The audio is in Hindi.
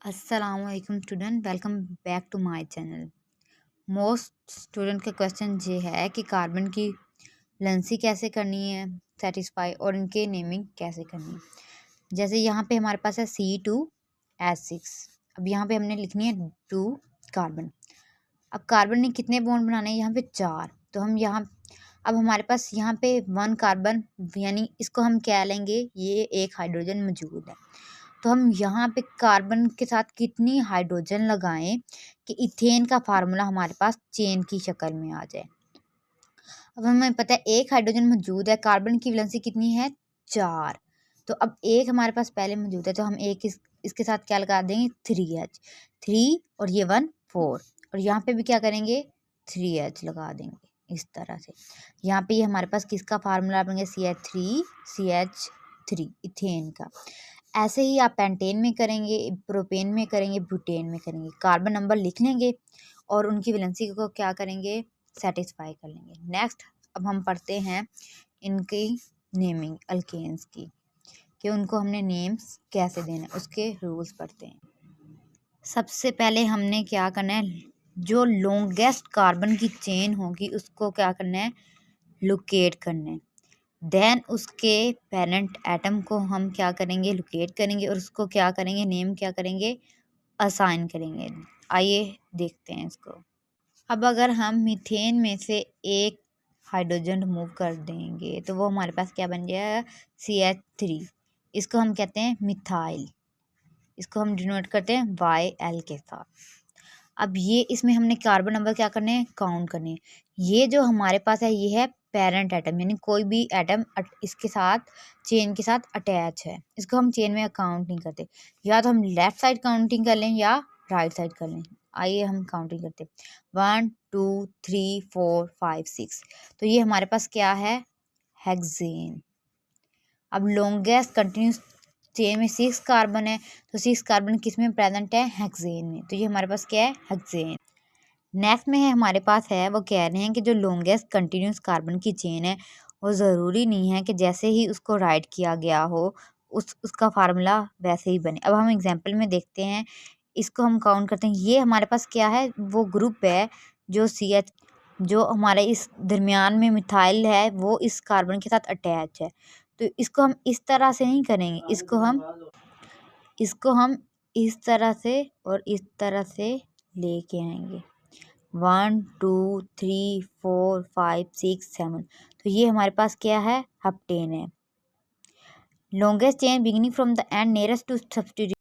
अस्सलामुअलैकुम student, welcome back to my channel. Most student का क्वेश्चन ये है कि कार्बन की वैलेंसी कैसे करनी है सेटिस्फाई और इनके नेमिंग कैसे करनी है। जैसे यहाँ पे हमारे पास है C2H6। अब यहाँ पे हमने लिखनी है 2 कार्बन। अब कार्बन ने कितने बॉन्ड बनाने हैं? यहाँ पे 4। तो हम यहाँ अब हमारे पास यहाँ पे 1 कार्बन यानी इसको हम क्या लेंगे, ये एक हाइड्रोजन मौजूद है। तो हम यहाँ पे कार्बन के साथ कितनी हाइड्रोजन लगाएं कि इथेन का फार्मूला हमारे पास चेन की शक्ल में आ जाए। अब हमें पता है एक हाइड्रोजन मौजूद है, कार्बन की वैलेंसी कितनी है 4। तो अब एक हमारे पास पहले मौजूद है, तो हम एक इसके साथ क्या लगा देंगे 3H 3 और ये 1 4 और यहाँ पे भी क्या करेंगे 3H लगा देंगे इस तरह से। यहाँ पे ये हमारे पास किसका फार्मूला बनेंगे CH3 इथेन का। ऐसे ही आप पेंटेन में करेंगे, प्रोपेन में करेंगे, ब्यूटेन में करेंगे। कार्बन नंबर लिख लेंगे और उनकी वैलेंसी को क्या करेंगे सेटिस्फाई कर लेंगे। नेक्स्ट अब हम पढ़ते हैं इनकी नेमिंग अल्केन्स की, कि उनको हमने नेम्स कैसे देना है, उसके रूल्स पढ़ते हैं। सबसे पहले हमने क्या करना है, जो लॉन्गेस्ट कार्बन की चेन होगी उसको क्या करना है लोकेट करना है। देन उसके पेरेंट एटम को हम क्या करेंगे लोकेट करेंगे और उसको क्या करेंगे नेम क्या करेंगे असाइन करेंगे। आइए देखते हैं इसको। अब अगर हम मीथेन में से एक हाइड्रोजन रिमूव कर देंगे तो वो हमारे पास क्या बन जाएगा CH3। इसको हम कहते हैं मिथाइल, इसको हम डिनोट करते हैं YL के साथ। अब ये इसमें हमने कार्बन नंबर क्या करने हैं काउंट करने हैं। ये जो हमारे पास है ये है पेरेंट एटम, यानी कोई भी एटम इसके साथ चेन के साथ अटैच है, इसको हम चेन में काउंट नहीं करते। या तो हम लेफ्ट साइड काउंटिंग कर लें या राइट साइड कर लें। आइए हम काउंटिंग करते 1 2 3 4 5 6। तो ये हमारे पास क्या है हेक्सेन। अब लॉन्गेस्ट कंटिन्यूस चेन में 6 कार्बन है, तो 6 कार्बन किस में प्रेजेंट है हेक्सेन में, तो ये हमारे पास क्या है हेक्सेन। नेक्स्ट में है हमारे पास है, वो कह रहे हैं कि जो लॉन्गेस्ट कंटिन्यूस कार्बन की चेन है वो ज़रूरी नहीं है कि जैसे ही उसको राइट किया गया हो उसका फार्मूला वैसे ही बने। अब हम एग्जांपल में देखते हैं, इसको हम काउंट करते हैं। ये हमारे पास क्या है वो ग्रुप है जो CH जो हमारे इस दरमियान में मिथाइल है वो इस कार्बन के साथ अटैच है। तो इसको हम इस तरह से नहीं करेंगे, इसको हम इस तरह से और इस तरह से लेके आएंगे 1 2 3 4 5 6 7। तो ये हमारे पास क्या है हेप्टेन है। Longest chain beginning from the end nearest to substitute